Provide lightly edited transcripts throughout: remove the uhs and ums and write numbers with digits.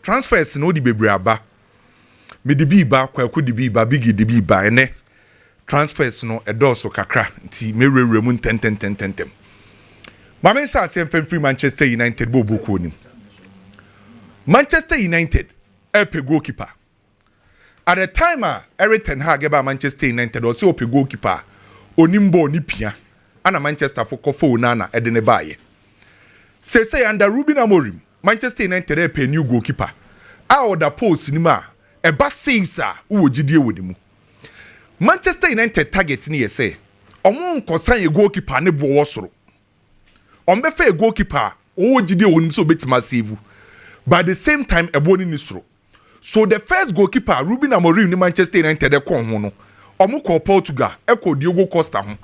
transfers no di bebre aba me di bi ba kwaku di bi ba bigi di bi ba ene transfers no edoso kakra nti me rewre mu tentem ma men sa se free Manchester United bobuko ni Manchester United pe goalkeeper at the time Eric Ten Hag eba Manchester United o se o pe goalkeeper onimbo ni pia ana Manchester for kofo nana edene baye say under Ruben Amorim Manchester United pe new goalkeeper a order post ni ma e ba saves a wo gidie wodi mu Manchester United target ni say omo nkosan ye goalkeeper ne bo wosoro ombe fe goalkeeper wo gidie woni so betima save by the same time eboni ni soro so the first goalkeeper Ruben Amorim ni Manchester United kon ho no omo ko Portugal e ko Diogo Costa ho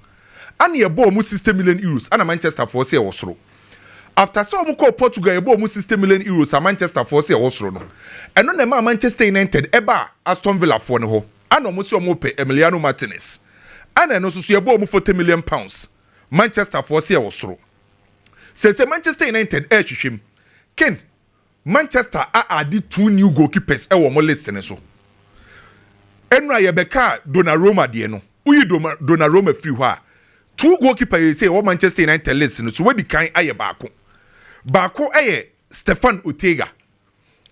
ana ye bo mu 60 million euros ana Manchester for say wosoro after so omo ko Portugal ye bo mu 60 million euros a Manchester for say wosoro no eno na ma Manchester United eba Aston Villa for ne ho ana omo se omo pe Emiliano Martinez ana eno so ye bo mu 40 million pounds Manchester for say wosoro se Manchester United hwehwem ken Manchester added 2 new goalkeepers e wo mo list ne so enra ye beka Donnarumma de no uyi Donnarumma free ho a 2 goalkeepers say wo Manchester United list no so we di kan aye baako aye Stefan Ortega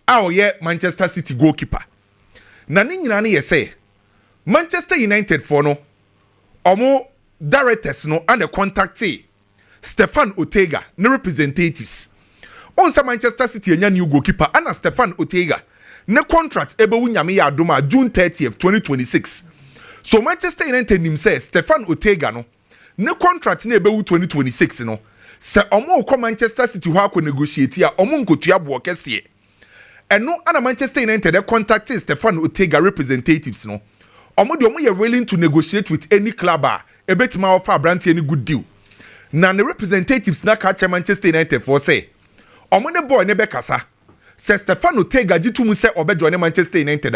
a oye Manchester City goalkeeper na ni nyina ne ye say Manchester United for no omo directors no and the contactee Stefan Ortega ne representatives on sa Manchester City enya new goalkeeper ana Stefan Ortega ne contract ebe wunyame ya adoma June 30th 2026 so Manchester United nim say Stefan Ortega no ne contract na ebe wu 2026 no se omo ko Manchester City ho akọ negotiate ya omo nkotua bo kese eno ana Manchester United de contact Stefan Ortega representatives no omo de omo ye willing to negotiate with any club ebetima offer brand any good deal na the representatives na ka Manchester United for say omo ne boy ne be kasa se Stefan Ortega jitum se obejo Manchester United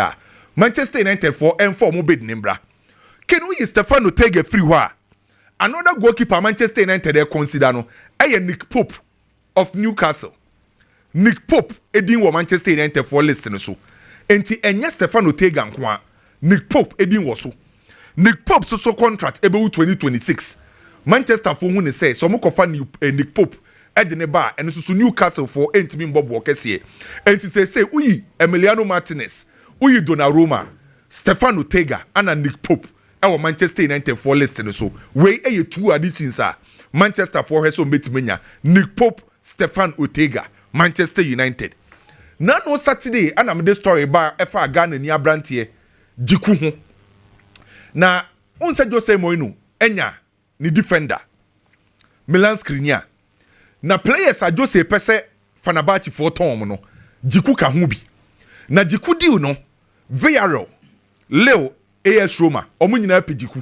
Manchester United for M4 bid nimbra ken we Stefan Ortega free ho another goalkeeper Manchester United they consider no Nick Pope of Newcastle Nick Pope edin wo Manchester United for list no so enti enye Stefan Ortega nko Nick Pope edin wo so Nick Pope so contract ebe 2026 Manchester for hu ne say so mo kofa Nick Pope edine ba eno so Newcastle for entimi mbobo kese enti say uyi Emiliano Martinez uyi Donnarumma Stefan Ortega and Nick Pope our Manchester United for list no so we 2 additions Manchester for heso metimenya Nick Pope Stefan Ortega Manchester United na no Saturday ana me the story ba efa Ghana ni abrantie jiku ho na onse Jose Mourinho enya ni defender Milan Skriniar na players a Jose pese Fenerbahce for tom no jiku ka ho bi na jiku deal no Villarreal Leo AS Roma omu nyina pe jiku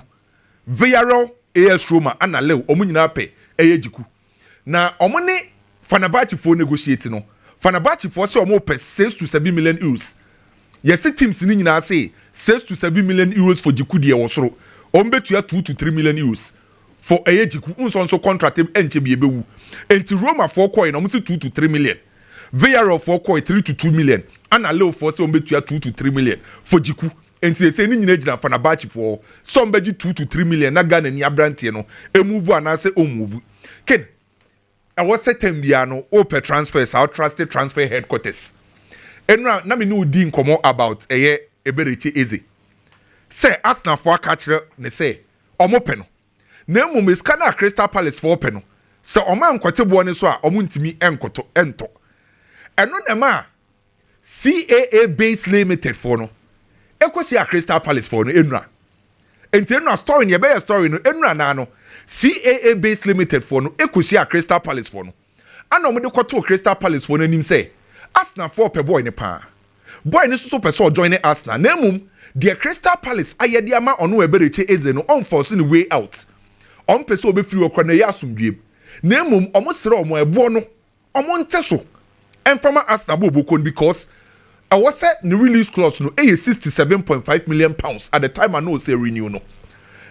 Villarreal AS Roma ana Leo omu nyina pe jiku na omu ne Fenerbahce for negotiate no Fenerbahce for say omu pe 6 to 7 million euros yes teams ni nyina say 6 to 7 million euros for jiku de wosoro ombetua 2 to 3 million euros for jiku unso contract enche bi ebewu enti Roma for coin omu say 2 to 3 million Villarreal for coin 3 to 2 million ana Leo for say ombetua 2 to 3 million for jiku enti say ni nyina gina Fenerbahce for somebody 2 to 3 million na Ghana ni abrantie no move and say o move ken I was certain bia no open transfers our trusted transfer headquarters enra na me no di nkomo about eberechi eze say Arsenal for catcher ne say omope no na emu scanner Crystal Palace for open no say oma nkote bo ne so a omo ntimi enkoto ento eno na ma CAA Base Limited for no ekosi a Crystal Palace for no enra enti enra story ne be story no enra na no CAA Base Limited for no ekosi a Crystal Palace for no ana omo de koto Crystal Palace for no nim say Arsenal for pe boy ne pa boy ne so pe so join Arsenal na emum the Crystal Palace ayede ama ono ebereche eze no on force the way out on pe so be free okwa na ya asomdwem na emum omo sere omo ebo no omo nteso enfama Arsenal bobokon because I was set the release clause no 67.5 million pounds at the time I know say renew no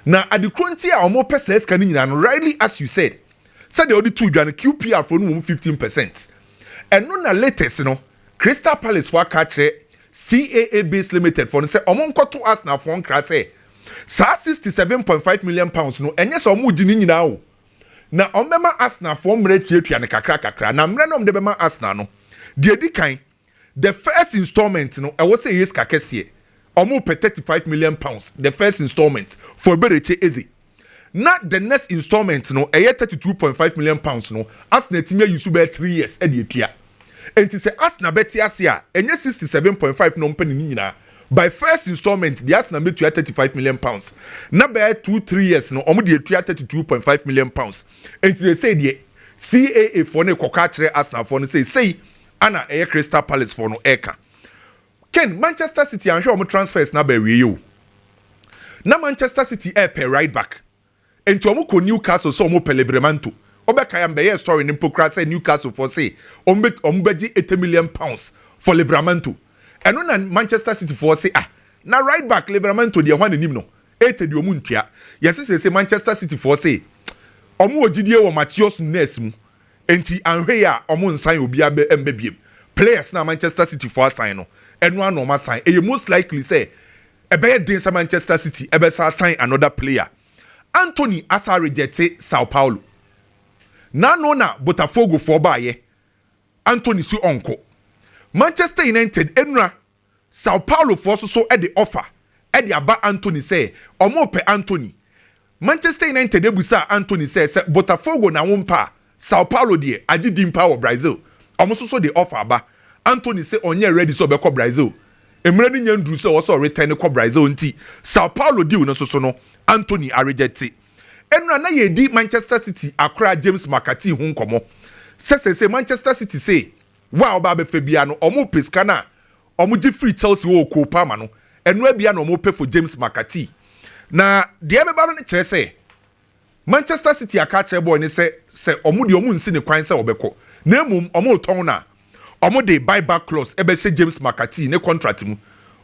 na at the current a omo pesa ska ni nyina no rightly as you said the only two dwan QPR for no 15% and no na latest no Crystal Palace for catch CAA Base Limited for say omo to us na for nkra say sa 67.5 million pounds no enye so omo gini nyina o na ombema Arsenal for mre tuatua ne kakra na mre no mde bema Arsenal no de edi kan the first installment no e was say yes kakese omo pay 35 million pounds the first installment for Bereche Eze na the next installment no e 32.5 million pounds no Arsenal timia use be 3 years e de atua enti say Arsenal beti ase a enye 67.5 no mpani nyina by first installment the Arsenal be 35 million pounds na be 2-3 years no omo de atua 32.5 million pounds enti they say the CAA for ne koka kire Arsenal for no say ana Crystal Palace for no eka Ken Manchester City and omo transfers na be wie yo na Manchester City pay right back enti omo ko Newcastle so omo Pellegrini obeka ya mbeye story ni mpokra say Newcastle for say ombeji 80 million pounds for Livramento eno na Manchester City for say na right back Livramento de hwan nim no 80 de omu ntua yes say Manchester City for say omu ogidie wo Matheus Nunes mu enti anhwe ya omu nsan obi abe embebiem players na Manchester City for assign no eno ano ma sign e most likely say ebeye den sa Manchester City ebe sa sign another player Anthony asa reject Sao Paulo na no na Botafogo for baye Anthony si onko Manchester United enra Sao Paulo for so e the offer e the aba Anthony say omo pe Anthony Manchester United ebusa Anthony say Botafogo na wompa Sao Paulo de agidi mpa wo Brazil omo so the offer aba Anthony say onye ready so be ko Brazil emre ni nyandru so so return ko Brazil nti Sao Paulo deal no so no Anthony a reject enra na ye di Manchester City akra James McCarthy hu nkomo say Manchester City say wa oba be fa bia no omo peska na omo gi free Chelsea wo ko pa ma no eno abia no omo pay for James McCarthy na de be ba no kire say Manchester City aka kire boy ni say omo de omo nsi ne kwan say obekọ na emum omo ton na omo de buyback clause e be she James McCarthy ne contract mu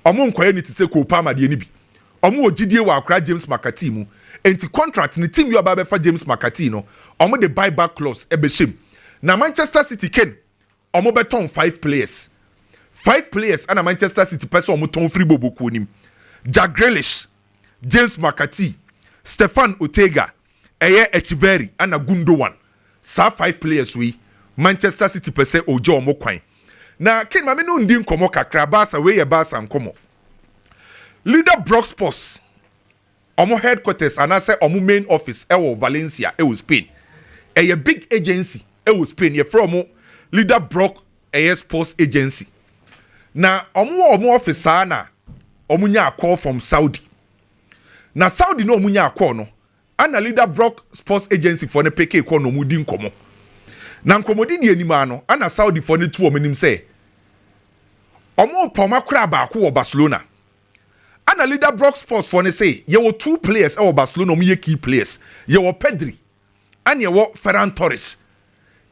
omo nkoye ni ti say ko pa ma de ni bi omo ogidie wa akra James McCarthy mu enti contract ni team yo ba be fa James McCarthy no omo de buyback clause e be shem na Manchester City ken omo beton 5 players and Manchester City person omo ton free bobo ko nim Jack Grealish James McCarthy Stefan Ortega Echeverry and Gundogan sa 5 players we Manchester City person ojo omo kwan na ken ma me no ndi nkomo kakra Barca we ye Barca nkomo leader Brock Sports omo headquarters and I say omo main office ewo Valencia ewo Spain a big agency ewo Spain ye from leader Brock Sports agency na omo office na omo nya call from Saudi na Saudi no omo nya call no ana leader Brock Sports agency for ne peke call no mudi nkomo na nkomodi di anima no ana Saudi for ne tu omo nim say omo poma kura ba ko Barcelona ana leader Brock Sports for ne say ye were 2 players e Barcelona omo ye key players ye were Pedri and ye were Ferran Torres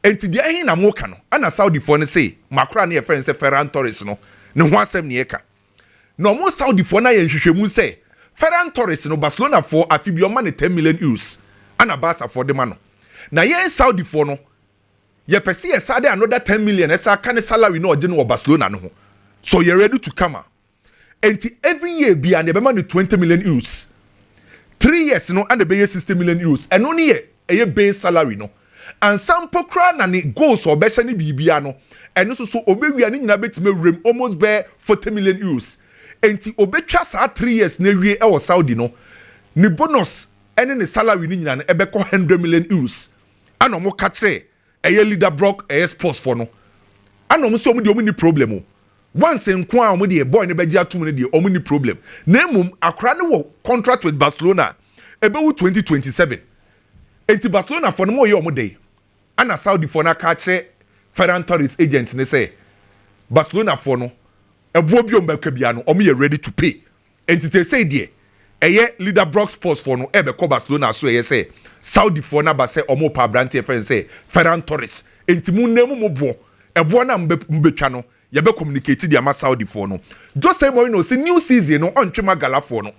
enti dia hin na moka no ana Saudi for ne say makura na ye friend say Ferran Torres no ne ho asem ne ye ka no mo Saudi for na ye hwehwemu say Ferran Torres no Barcelona for afibio ma ne 10 million euros ana Barca for the man na ye Saudi for no ye pese ye sade another 10 million esa ka ne salary no oje no Barcelona no ho so you ready to come out enti every year be and be man 20 million euros 3 years no and be 60 million euros and only ye base salary no and some pokra na ne goals or becha ni bibia no eno so obewia ni nyina betime wrem almost be 40 million euros enti obetwa sa 3 years na wie e wo Saudi no ni bonus ene ne salary ni nyina no ebeko 100 million euros ana mo ka kire eye leader Brock Sports for no ana mo so mo de omu ni problem o once nko a mo de boy ne beji atum ne de omu ni problem na emum akra ne wo contract with Barcelona ebewu 2027 enti Barcelona for no mo ye omu dey ana Saudi for na ka kire Ferran Torres agent ne say Barcelona for no ebo bi omba kabia no omo ye ready to pay enti te say de eye leader Brock Sports for no ebe ko Barcelona so eye say Saudi for na ba say omo pa brand friend say Ferran Torres enti mu nemu mo bo ebo na mbetwa no ye be communicate di ama Saudi for no Jose Mourinho say new season no ontwema gala for no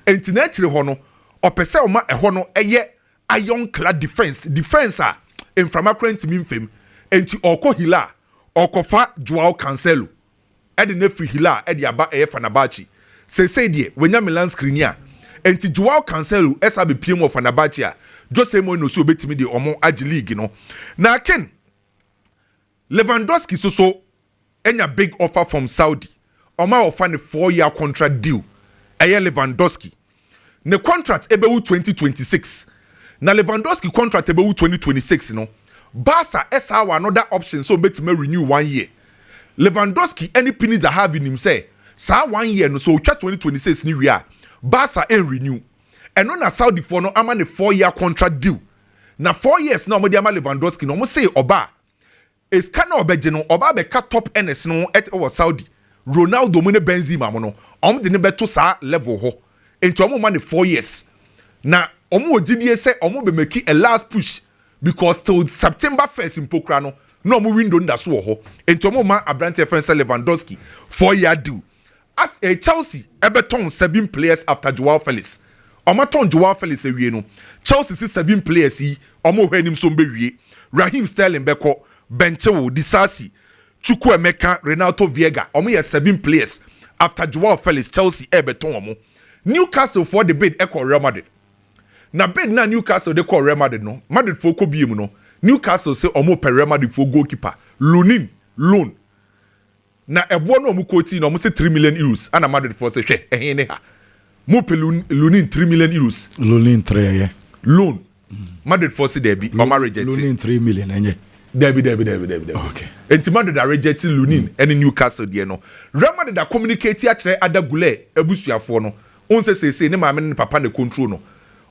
enti na akire ho no opese o ma eho no eye iron clad defense a inframa current mimfem enti oko hila Okofa Joao Cancelo. Edi ne free hila edi aba Fenerbahce. Say die wenya Milan screen ya. Enti Joao Cancelo esa be PM of Fenerbahce a Jose Mourinho so betimi de omo agi league no. Na ken Lewandowski so enya big offer from Saudi. Oma offer ne 4-year contract deal. Eye Lewandowski. Ne contract ebewu 2026. Na Lewandowski contract ebewu 2026 no. Barca esa another option so betimi renew 1 year. Lewandowski any pennies that have in him say sa 1 year no so 2026 ni wia Barca en renew and on a Saudi for no ama ne 4-year contract deal na 4 years na omodi ama Lewandowski no mo say oba is kana obeje no oba be cut top NS no at over Saudi Ronaldo mo ne Benzema mo no de ne beto sa level ho enti omo ma ne 4 years na omo ogidie say omo be make a last push because till September 1st in Pokra no omo window nda so ho enti omo ma Abrante friend Lewandowski 4-year deal as a Chelsea ebeton 7 players after Joao Felix. Omaton Joao Felix ewie no. Chelsea see 7 players yi omo hwanim so mbewie. Raheem Sterling beko, Benchewo, Disasi, Chukwuemeka, Renato Viega. Omo ye 7 players after Joao Felix Chelsea ebeton omo. Newcastle for the bid equal Real Madrid. Na bid na Newcastle de call Real Madrid no. Madrid for ko biem no. Newcastle say omo per Real Madrid for goalkeeper. Loan. Na ebo no mu quote no mu say 3 million euros ana Madrid for say hwe ehe ne ha mu pe loan 3 million euros loan 3 yeah loan Madrid for say there be o ma reject loan 3 million enye there be okay enti Madrid are reject loan any Newcastle there no Real Madrid da communicate ya kire Adagule ebusuafo no on say ne maame ne papa ne control no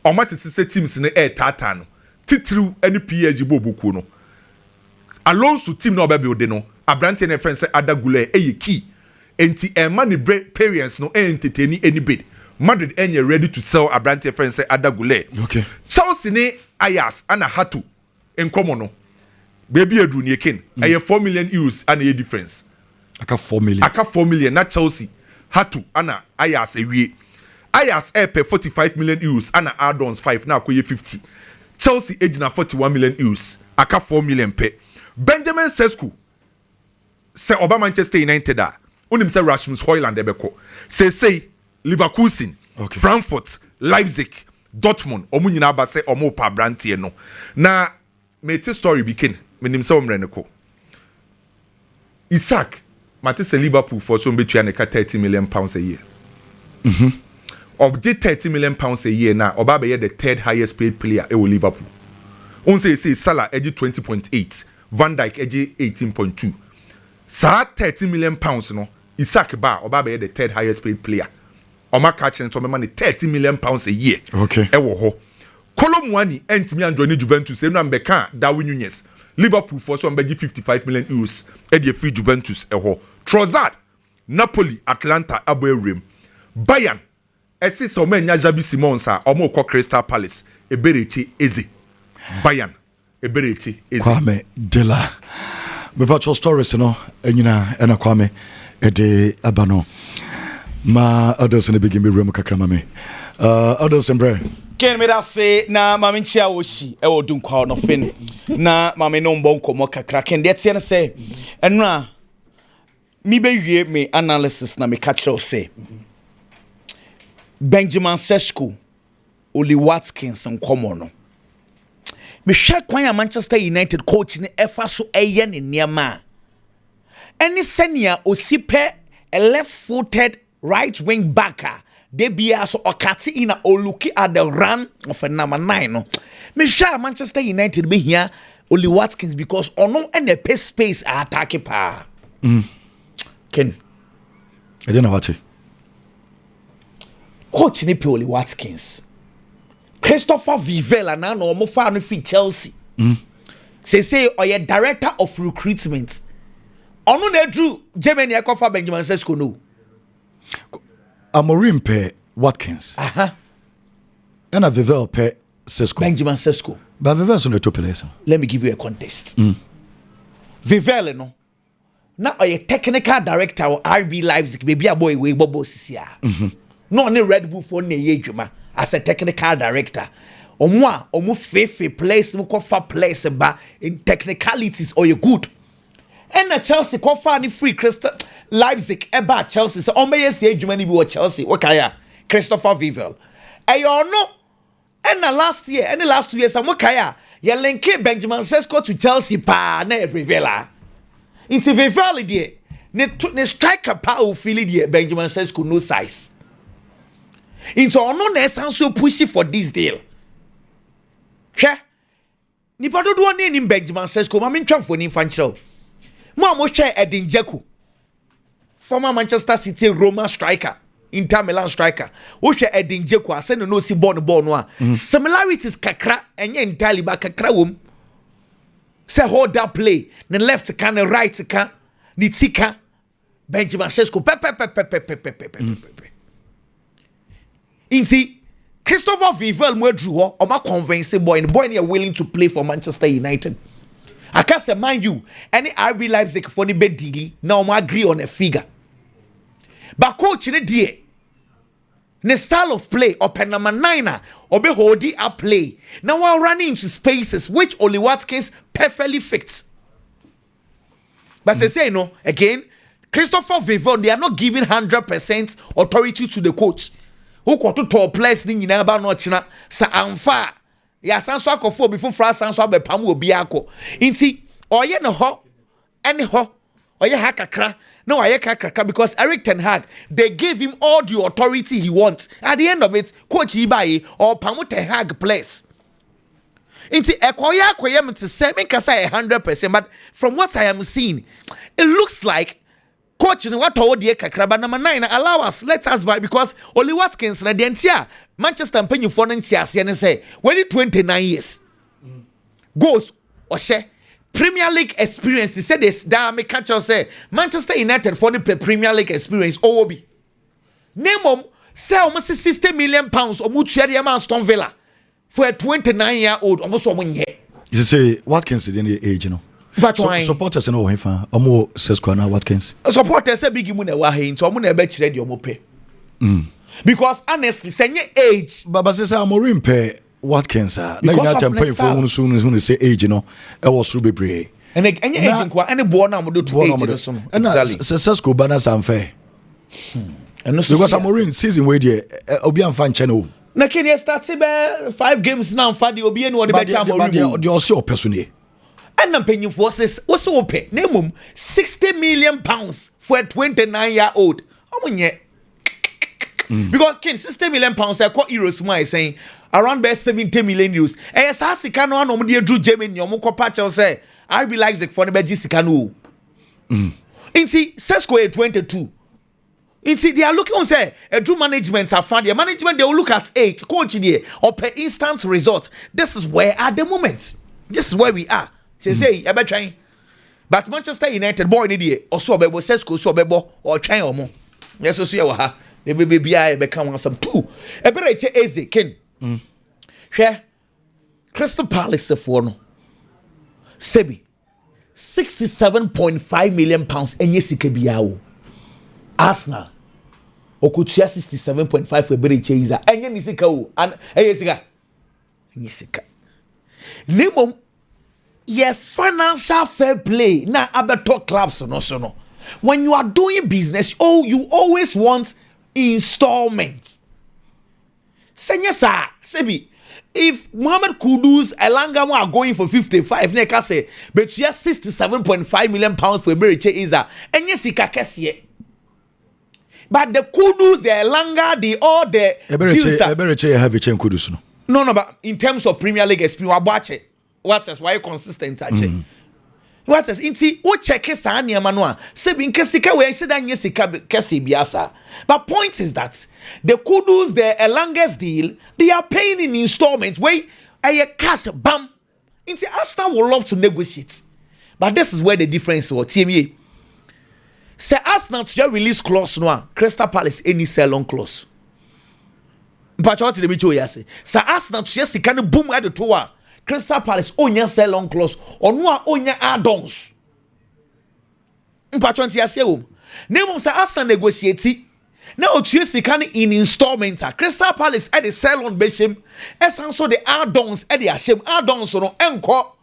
o ma tese say teams ne tata no titiriu any PSG bobuku no Alonso team no obabe ode no Abrante ne friend say Adagule eye key enti money parents no entertain any bid Madrid enye ready to sell Abrante friend say Adagule okay Chelsea ne Ayas ana hatu enkomo no baby edu ne ken eye 4 million euros ana ye difference aka 4 million na Chelsea hatu ana Ayas ewie Ayas pay 45 million euros ana add-ons 5 na akoye 50 Chelsea age na 41 million euros aka 4 million pay Benjamin Sesko say Oba Manchester United a unim say Rasmus Højlund ebeko say Leverkusen okay. Frankfurt Leipzig Dortmund omu nyina ba say omo pa brantie no na mete story bikin menim say omre ne ko Isaac mate say Liverpool for so betua ne ka 30 million pounds a year of the 30 million pounds a year na Oba be the third highest paid player e Liverpool on say Salah edge 20.8 Van Dijk edge 18.2 Sa 30 million pounds no Isaac Ba oba be the third highest paid player. Oma catch and money 30 million pounds a year. Okay. Ewo ho. Kolomwani entimi anjoin Juventus enu ambeka Darwin Nunez. Liverpool for so ambeji 55 million euros e dey free Juventus eho. Trossard Napoli Atlanta Abuerim. Bayern ese so menya Javi Simons a omo ko Crystal Palace eberechi eze. Bayern eberechi eze. Kwame Dela. Me virtual stories no enyina ena Kwame ede abano ma others in the begin be room kakra me others in bre ken me da say na ma me nchia wo hyi e wo dun kwa no fin na ma me no mbon komo kakra ken de tie ne say enra mi be wie me analysis na me catch say Benjamin Sesko Oli Watkins nkomo no me hwɛ kwan a Manchester United coach ne efa so eye ne niema any senior osipe a left-footed right wing backer they be so okati in or looking at the run of a number 9 no me hwɛ Manchester United be here Oli Watkins because ono and the pace space attack pa Ken I don't know what to coach ne pe Oli Watkins Christopher Vivela na no mo fa no fi Chelsea. Say oye director of recruitment. Ono na dru Germany ekofa Benjamin Sesko no. Amorim pe Watkins. And a Vivel pe Sesko. Benjamin Sesko. But Vivel so no to place. Let me give you a context. Vivela no. Na oye technical director of RB Leipzig baby a boy we bobo sisia. No ne Red Bull for ne yedwuma. As a technical director, omu fefe place, mukofa place ba in technicalities or you good. And Chelsea kofa ni free Crystal Leipzig eba Chelsea so omeye se adwuma ni bi wo Chelsea wakaya Christopher Vivel ayo no and last year and the last 2 years amokaya ye link Benjamin Sesko to Chelsea pa na Vivela into Vivel die ne striker pa o feel die Benjamin Sesko no size into ono na so pushy for this deal hwe nipa dodo ne ni Benjamin Sesko ma mentwafo ni fanchiro mo hwe Edin Dzeko former Manchester City Roma striker Inter Milan striker wo hwe Edin Dzeko ase no si ball no a similarities kakra enye entirely ba kakra wom say hold that play the left can the right can the tika Benjamin Sesko pe inti Christopher Vivel mo drew ho o ma convince boy ne willing to play for Manchester United. I can't say mind you any RB Leipzig for the bed deal now I agree on a figure but coach in the style of play open number 9 or be holding up play now while running into spaces which only Watkins perfectly fits but they say no again Christopher Vivon they are not giving 100% authority to the coach who got to top place ni nyina ba no china sa amfa ya sanso akofo before fra sanso abepam obi akọ nti oye ne ho ene ho oye hakakra no oye kakakra because Eric Ten Hag they gave him all the authority he wants at the end of it coach Ibaye or Pamu Ten Hag plays nti akoya me to say me kasa 100% but from what I am seeing it looks like coach in what all the kakraba number 9 allow us let us buy because only Watkins na dentia Manchester penny for ntia and say when it 29 years goes or share Premier League experience they say this that me catch us say Manchester United for the Premier League experience obi name say almost 60 million pounds or mutual Aston Villa for a 29-year-old almost someone here you say Watkins is in the age you know supporters no he fa omo Sesko na Watkins supporters say big mu na wa he nto omo na be kire de omo pe because honestly say age baba say Amorim pe Watkins na United pay for one soon say age no e was through bebre and any age kwa any boy na mo do to age so no exactly Sesko bana sanfe because Amorim season wey there obi amfa nche no na Kenya start say 5 games now for the obi no the better Amorim the also person and I'm paying forces what's open name 60 million pounds for a 29-year-old because Ken 60 million pounds I call euros my saying around best 70 million euros and as I can no no dey do Germany omo ko patch say RB Leipzig for the Belgium sikano inti Sesko 22 inti they are looking on say do management are found their management they will look at 8 coach there or per instant result this is where at the moment this is where we are say ebe twan but Manchester United boy ni die oso obebo Sesko so obebo or twan omo yes so ye wa ha e be bia e be kan wansam 2 e be reche eze ken hwe Crystal Palace for no sebi 67.5 million pounds enye sika bia o Arsenal okutua 67.5 for be reche iza enye ni sika o enye sika nemom yeah, financial fair play na abeto clubs no so no. When you are doing business, you always want installments. Senya sa, sebi, if Mohamed Kudus Elanga are going for 55, ne ka say, but you have 67.5 million pounds for Beriche Iza, and yes, he kakesiye. But the Kudus, the Elanga, the all the Beriche have a chain Kudus no. No, but in terms of Premier League experience, watch it. What is why consistent actually? What is inti o check sa niam no a se bi nkesika we se dan yesika kese biasa. But point is that the Kudus the longest deal they are paying in installments wey a cash bam. Inti Arsenal would love to negotiate. But this is where the difference is. TMA say Arsenal to release clause no Crystal Palace any sell on clause. But what the bicho yase. Say Arsenal to sika no boom at the tower. Crystal Palace onya sell on clause or no onya add-ons. Mpatwanti ase wo. Name say Arsenal negotiate. Now otua sika in installment. Crystal Palace at the sell on beshem. Esanso the add-ons at the ashem add-ons no enko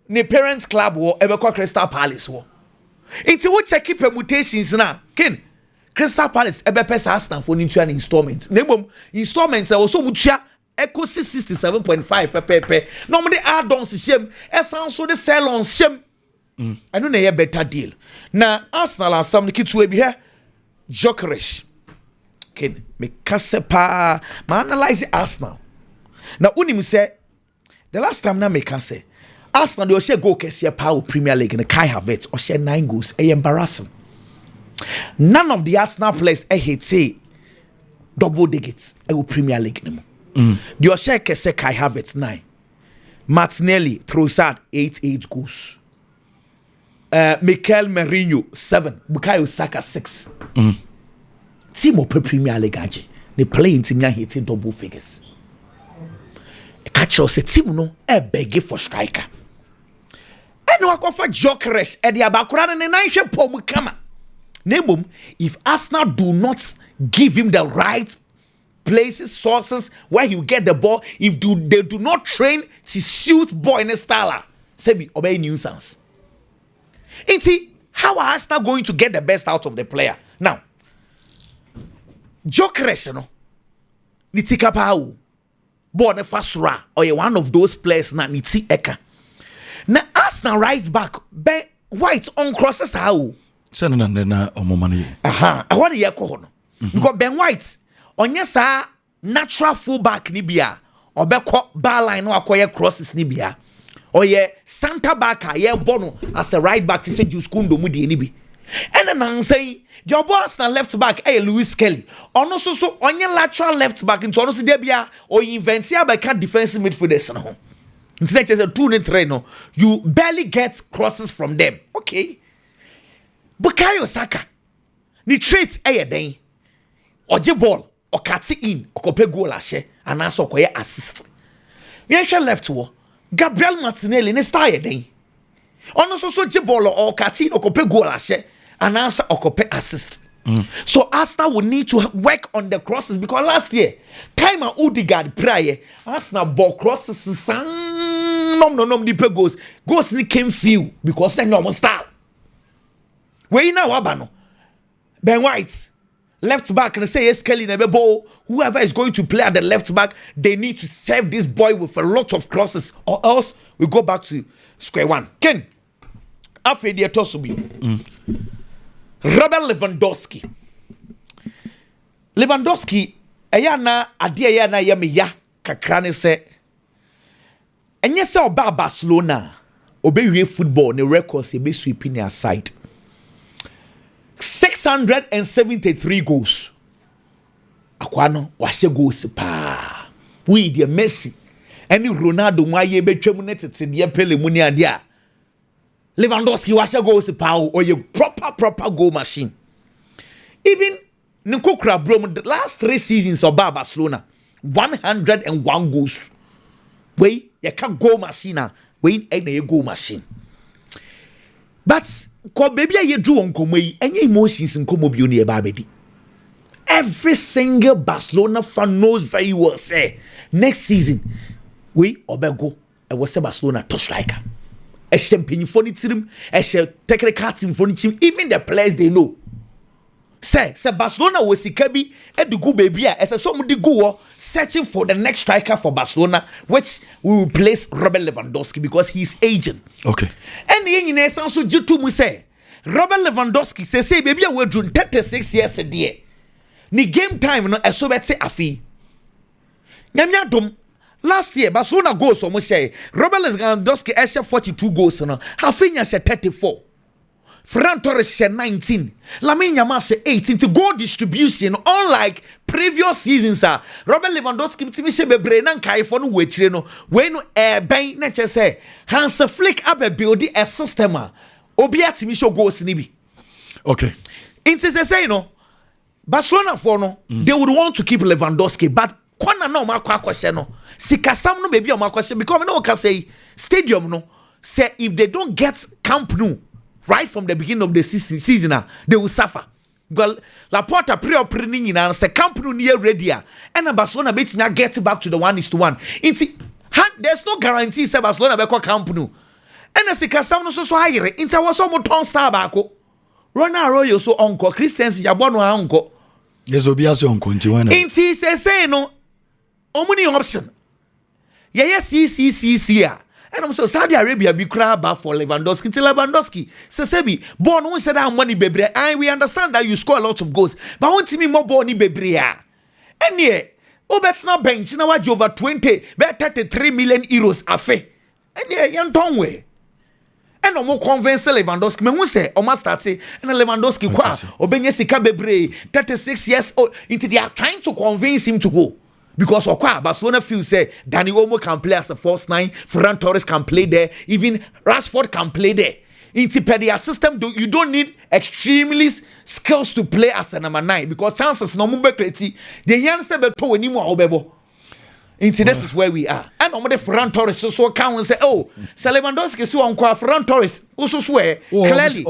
ne parents club wo ebekwa Crystal Palace wo. Into what check permutations now. Ken Crystal Palace ebe pesa Arsenal for into an installment. Name installments also mutua echo 67.5 pepe. Normally add-ons shame. Sounds so the sell on shame. I know they better deal. Now Arsenal are some kids will be here. Jokeresh. Ken me kasepa ma analyze Arsenal. Now unim say the last time na me can say Arsenal they share goal kese power Premier League in the Kai Havertz or share 9 goals. Embarrassing. None of the Arsenal players hate say double digits. Premier League name. The share kese Kai Havertz 9. Martinelli Trossard 8 goals. Mikel Merino 7. Bukayo Saka 6. Team of Premier League aji. They play in team hitting double figures. Catch us a team no beg for striker. And no for Jokeresh at the Abakura and the nine pomu kama. Name if Arsenal do not give him the right places, sources where you get the ball, if they do not train to suit boy in a style, say me obey nuisance. And see, how are Arsenal going to get the best out of the player? Now, Jokeresh, no, nitika pau, born a fasura, or one of those players na niti eka. Now, Arsenal right back, Ben White on crosses how? Send na omomani. Aha, I want to hear kohono. Because Ben White, on your sa natural fullback nibia, or beko bar line or acquire crosses nibia. Or ye Santa Baka, ye bono as a right back to say you skundo mudi nibi. And then I'm saying, your boss na left back, Lewis Kelly. Or also so on your lateral left back in Toronto Debia, or invent here by can't defensive midfielders. No. It's not just a 2-3 no. You barely get crosses from them. Okay. Bukayo Saka. Ni traits den. Or je ball, or catch in, or kope goal ashe, and also koye assist. Yensha left wo. Gabriel Martinelli ne star den. Ono so je ball or catch in, or kope goal ashe, and answer or kope assist. So Arsenal will need to work on the crosses because last year, time at Odegaard prior, Arsenal ball crosses nom deeper goals ni came few because they normal style. Where you now Abano? Ben White, left back, and say yes, Kelly never ball. Whoever is going to play at the left back, they need to serve this boy with a lot of crosses, or else we go back to square one. Ken, after the Tosubi, Robert Lewandowski, ayana adia yana yamiya kakrane se. And yes, about Barcelona, obey football, the records, they be sweeping their side. 673 goals. Aquano, washe goals pa. We dear Messi. Any Ronaldo, my ye be terminated to the Pele Munia dia. Lewandowski washe goals pa or your proper goal machine. Even Nkokra Brom, the last 3 seasons of Barcelona, 101 goals. Wait, you can't goal machine. Wait, a goal machine. But ko baby you do on komwe any emotions in komo bi oni e ba bedi. Every single Barcelona fan knows very well say next season we obego e was Barcelona top striker. A champagne for ni team, a technical team for ni team, even the players they know. Say Barcelona was Sikabi and the good baby as a somebody go searching for the next striker for Barcelona, which will replace Robert Lewandowski because he's agent. Okay. And the engineer sounds so jitu mu say Robert Lewandowski say baby we drew 36 years a day. Ni game time no eso betse afi. Nyamya dom last year Barcelona goals almost say Robert Lewandowski has 42 goals no. Hafinya say 34. Ferran Torres said 19. Lamine Yamal said 18. To goal distribution, unlike previous seasons, Robert Lewandowski timi se bebre na nkai fo no wechire no. We no ben na che say Hans Flick abe build a system obi atimi show goals ni bi. Okay. It say no. Barcelona for no, they would want to keep Lewandowski, but kwana na o makwa kwese no. Sikasam no baby o makwa kwese because no can say stadium no say if they don't get Camp Nou right from the beginning of the season, they will suffer. Well, Laporta pre-operating and say Camp Nou near ready, and Barcelona bet now get back to the 1:1. There's no guarantee say Barcelona be Camp Nou. And as the Casam no so higher, into was almost ton star back. Ronald Arroyo so onko Christians yabo no anko. Yes, Obiase onko nti wana. Inti say no omuni option. CCCC a. And I'm so Saudi Arabia be crab for Lewandowski. Till Lewandowski Sebi born who said that money bebre. And we understand that you score a lot of goals. But want me more born bebre. And yeah, Obet's not bench now over 20, bet 33 million euros afe. And yeah, young Tongway. And no more convince Lewandowski. Me who say o must start say and Lewandowski kwa obenye sika bebre 36 years old into they are trying to convince him to go. Because Barcelona feels say Dani Olmo can play as a false nine, Ferran Torres can play there, even Rashford can play there. In the system, you don't need extremely skills to play as a number 9 because chances no more creative. The answer beto anymore obebo. Into this is where we are. And on the Ferran Torres so can and say, oh, Lewandowski so on Ferran Torres also swear clearly.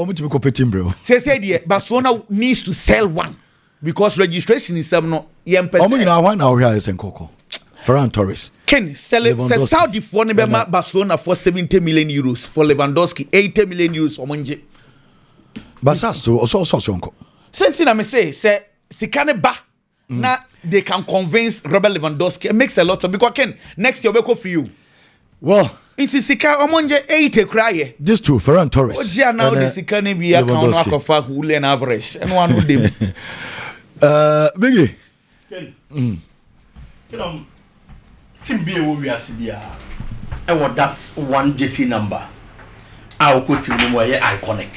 Say Barcelona needs to sell one. Because registration is no yempese. Now here is Nkoko. Ferran Torres. Ken sell Saudi for Barcelona for 70 million euros for Lewandowski, 80 million euros for Monje. Basas to also Sonko. Something I may say Sikane ba na they can convince Robert Lewandowski. It makes a lot of because Ken next year we go for you. Well, it's Sika Omonje 80 cry. Just two Ferran Torres. What's now the Sikane be account of Julian average and one with them. Biggie. Team B will be a CBR. I want that one JC number. I will put him more iconic.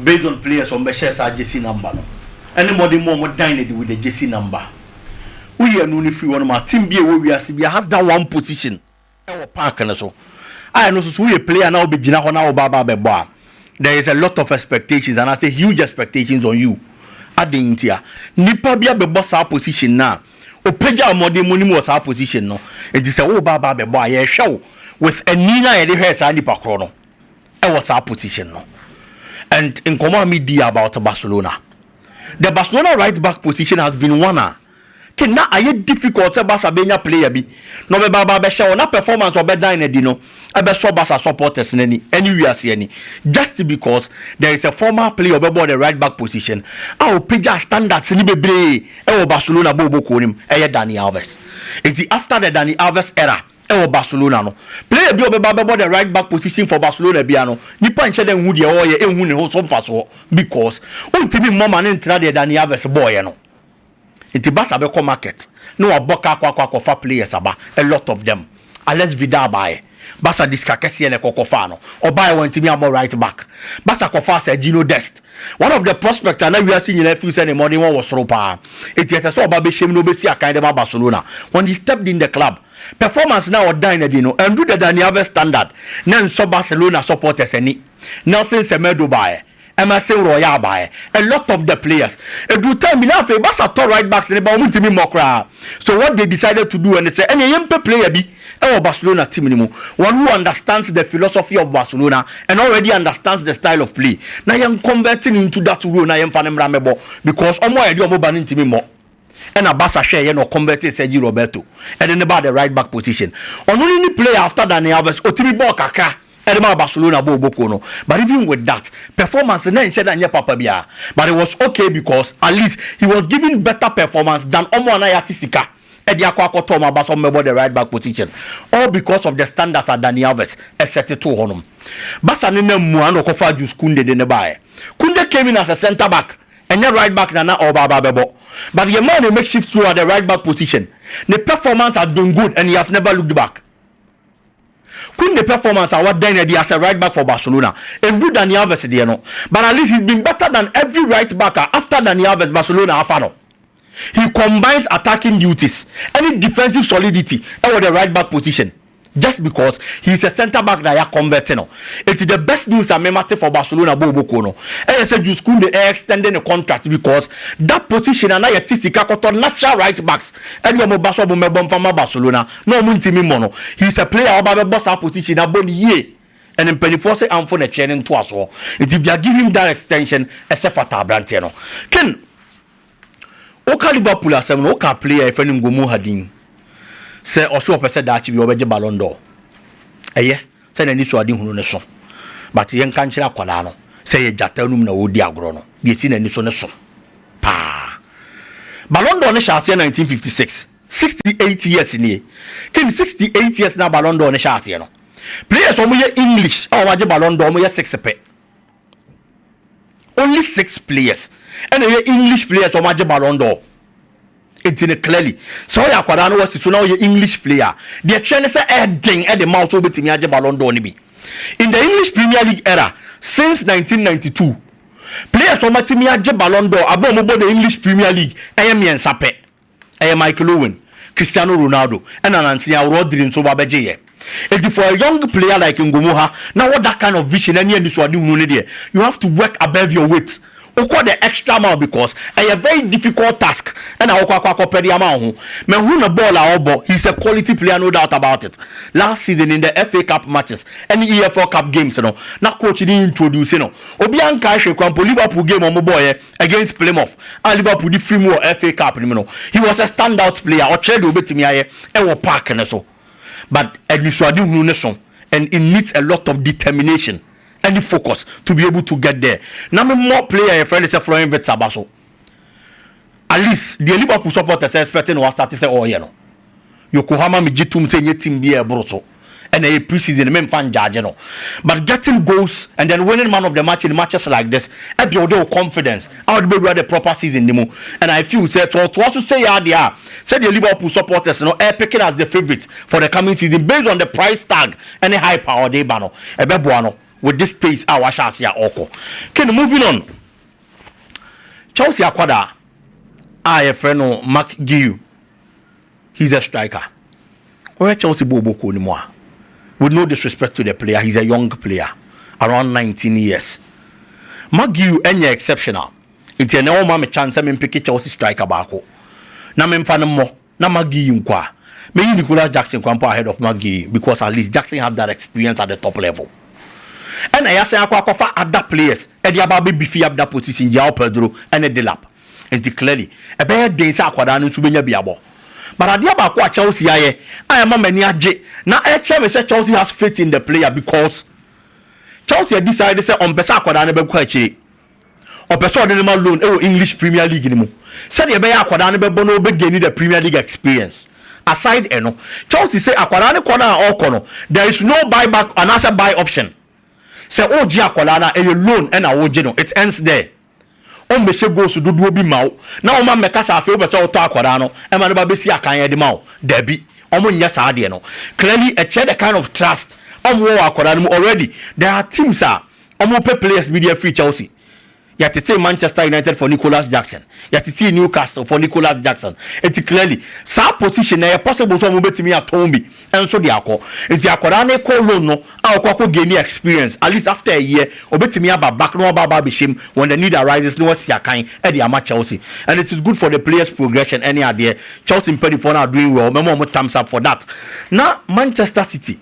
Based on players on Beshes are JC number. Anybody more dined with the JC number. We are only free one of my team B will be a CBR has that one position. Our park and so. I know so we a player now be Jina Hona Baba Beba. There is a lot of expectations and I say huge expectations on you. Adintia nipa bia be boss our position na opeja amode money was our position no it is a wo baba be boy ye hwe with a nina ye de hwe sa nipa kro no e was our position no and in common media about Barcelona the Barcelona right back position has been one can na aye difficult say Barca benya player bi no be baba be hwe na performance or be dine di no e be so Barca supporters nani anywhere see any just because there is a former player be the right back position our page standards ni bebre e Barcelona bobo ko nim e Dani Alves it after the Dani Alves era e Barcelona no player bi be the right back position for Barcelona bia no nipa nche den hu de o ye ehu ne ho so mfa so because untimi mama ne ntra de Dani Alves boy no it Barca be come market no aboka kwa for players aba a lot of them Alex Vidal buy Barca diska kesi ele kokofa no or buy one team more right back Barca kofa say Gino Dest one of the prospects and we are seeing in few say money one was ropa it is so about be shame no be see kind of Barcelona when he stepped in the club performance now or dine no and do the Dani Alves standard now so Barcelona supporters any Nelson Semedo buy MSC Royal buy a lot of the players. And do time enough a Barca top right backs in about to be more crowd. So what they decided to do and they say any young player be our Barcelona team anymore. One who understands the philosophy of Barcelona and already understands the style of play. Now I am converting into that role. Now I am fanning Ramebo because I'm more idea more banning team more. And a Barca share you know converted Sergio Roberto and then about the right back position. Only player after Dani Alves Otimi Kaka. Barcelona no. But even with that, performance but it was okay because at least he was giving better performance than Omoanayatisika. The right back position. All because of the standards at Dani Alves set to honum. Barcelona Muano Kofa Jus Kunde de Nebae. Kunde came in as a centre back. And your right back Nana or Baba Bebo. But the man makes shift to the right back position. The performance has been good and he has never looked back. Couldn't the performance I was then as a right back for Barcelona and do Dani Alves there no. But at least he's been better than every right backer after Dani Alves Barcelona Afano. He combines attacking duties, any defensive solidity over the right back position. Just because he's a centre back that are converting. It's the best news I remember for Barcelona Bobo Kono. And I said you school the extending the contract because that position and I got natural right backs. And you are Barcelona. No Muntimi Mono. He's a player about the boss position about ye. And in Pennyforce and for the chain in Twaso. If you are giving that extension, except for Tabranteno. Ken Oka Liverpool as an Oka player if any Gomu Hadin. Say also person that you be Ballon d'Or. Say na ni so adi hunu ne so. But yen kan kira kwala no. say ye jatanum na wodi agro no de si na ni so ne so pa Ballon d'Or ne chance 1956 68 years ni kin 68 years na Ballon d'Or ne chance no players omo ye English o ma je Ballon d'Or omo ye 6 pe only 6 players and ye English players omo je Ballon d'Or it's in clearly so ya kwada no wasi so na ye English player the trend say den e the mouth obetimi age Ballon d'Or ni bi in the English Premier League era since 1992 players omo timi age Ballon d'Or abo mo the English Premier League miensa pe Michael Owen, Cristiano Ronaldo, and Anantia Rodri and Soba Beje. And for a young player like Ngomoha, now what that kind of vision and you have to work above your weight. Or call the extra mile because a very difficult task. And I will amount. Mehuna ball, he's a quality player, no doubt about it. Last season in the FA Cup matches and the EFL Cup games, now coach didn't introduce, Obianka Shekrampo Liverpool game on my boy against Plymouth. And Liverpool did free more FA Cup. He was a standout player. Or Chedo Betimiaye, and Park and so. But and it needs a lot of determination. Any focus to be able to get there. Now more player a friend is a Florian Vetsabaso. At least the Liverpool supporters are expecting to start to say, oh, Yokohama Mijitum say team be a broso. And a preseason men fan judge, But getting goals and then winning man of the match in matches like this, help your confidence. I would be ready proper season, and I feel said to also say there. Said the Liverpool supporters, picking as the favorite for the coming season based on the price tag and the high power they bano. With this pace, our Shasia Oko. Can moving on. Chelsea Aquada, I friend McGew. He's a striker. Where Chelsea Bobo anymore? With no disrespect to the player, he's a young player, around 19 years. McGew, any exceptional. It's a no mamma chance I pick Chelsea striker bako. Na me fan mo, na McGew nkwa. Maybe Nicolas Jackson come ahead of McGew because at least Jackson have that experience at the top level. And I say akwa other players e dia ba be beefy up that position João Pedro and the lap and clearly e be dey say akwada no so benya biabo but adia ba kwa Chelsea aye I am mani age na e tell me say Chelsea has faith in the player because Chelsea decided say on pesa akwada no be kwa chiri o pesa on normal loan e English Premier League ni mu say dey be akwada no be bono be gain the Premier League experience aside Chelsea say akwada no corner or corner there is no buyback and as a buy option. Say oh Giacolana a loan and a wojino it ends there. On me goes to do be mau. Now man make us a feel better to Aquadano and man babesi a kanya de mau. Debbie. Yes adiano. Clearly a check the kind of trust on Aquadano already. There are teams pay players media free Chelsea. Yet it's Manchester United for Nicolas Jackson. Yet it's Newcastle for Nicolas Jackson. It's clearly some position there possible to move to me at Tombi. And so the Aqua. It's the Aquadane Colo no. Our gain experience at least after a year. Obet me about back no about Bishim when the need arises. No one's kind at the Ama Chelsea. And it is good for the players' progression. Any idea? Chelsea for now doing well. Remember more thumbs up for that. Now Manchester City.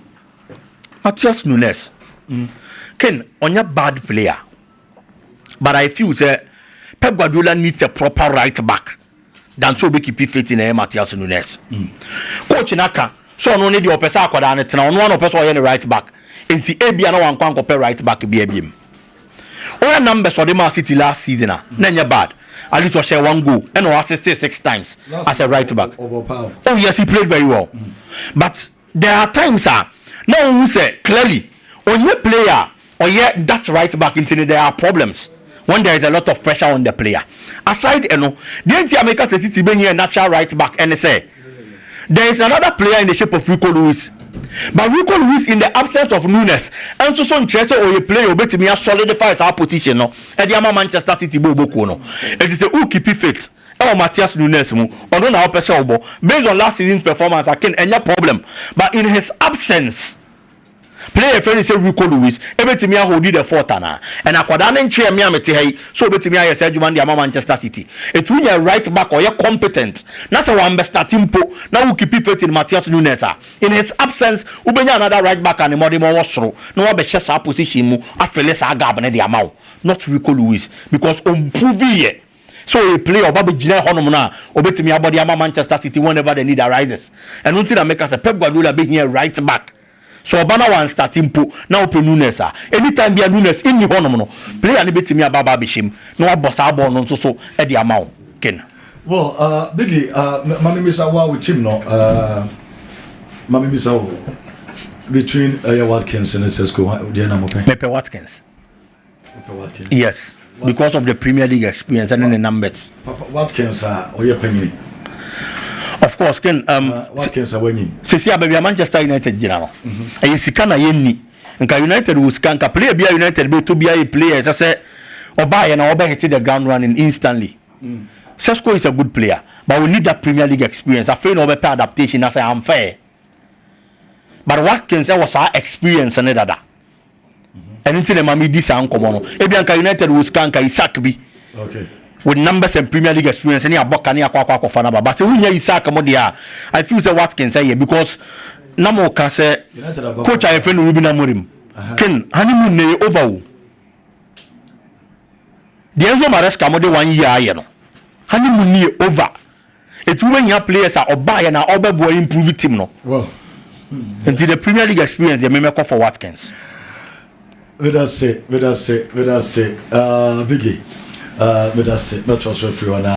Matheus Nunes. Ken on your bad player. But I feel say Pep Guardiola needs a proper right back than to be keep fit in Matheus Nunes. Coach Naka, so no need the opesa akwada na tena ono opesa oye ne right back. Enti ebia na wankwan kopɛ right back bia biem. Oya numbers for the Man City last season na nya bad. At least share one goal and assisted 6 times as a right back. Oh yes, he played very well. But there are times now who say clearly on your player or yet that right back into there are problems. When there is a lot of pressure on the player. Aside, the America City being here natural right back and say there is another player in the shape of Rico Lewis. But Rico Lewis in the absence of Nunes and so interested or you play obey me solidifies our position no. And the Manchester City Bobo no. It is a who keep it fit. Oh, Matheus Nunes although now based on last season's performance I can't any problem. But in his absence. Player friend say Rico Lewis ebetimi hold the fort and akwada na ntwe me amete hai so ebetimi aye say adwuma ndi Manchester City etunya right back or you competent na say one best tempo na who keep fit in Matheus Nunes in his absence ubenya another right back and more wosoro na wa be hye sa position mu afele sa gab na de amaw not Rico Lewis because improve here. So a player Babu Jina Honomuna obetimi abodi Manchester City whenever the need arises and until that make us a Pep Guardiola being here right back. so obana one starting po na open Nunes anytime be Nunes in honom no player ni betimi ababa behim na obosa abo no so e de ama wo ken. Well, Biggie, Mami Misa, what with him, no? Mami Misa, between Watkins and Sesko, do you know Pepe Watkins? Yes, because of the Premier League experience and the numbers. Papa Watkins, or your penny? Of course, Ken. Watkins are winning. Sisi ababi Manchester United, you know. And you see, can I yenni? Nka United will scan. Ka player be United be to be a player. Just say, Oba and Oba hit the ground running instantly. Sesko is a good player, but we need that Premier League experience. I feel no better adaptation. I say unfair. But Watkins was our experience and that. And until the mami this uncle mono. Ebianka United will scan ka Isaac be. Okay. With numbers and Premier League experience, any aboka ni akwa fanaba. But say we hear Isaac modia. I feel say Watkins say because namo ka say coach I friend Ruben Amorim. Ken honeymoon ne over. The Enzo Maresca mode 1 year you know. Honeymoon ni over. It when your players are oba na oba boy improve team no. Well. Until the Premier League experience, they may make up for Watkins. Let us say, Biggie, let us say, not also everyone.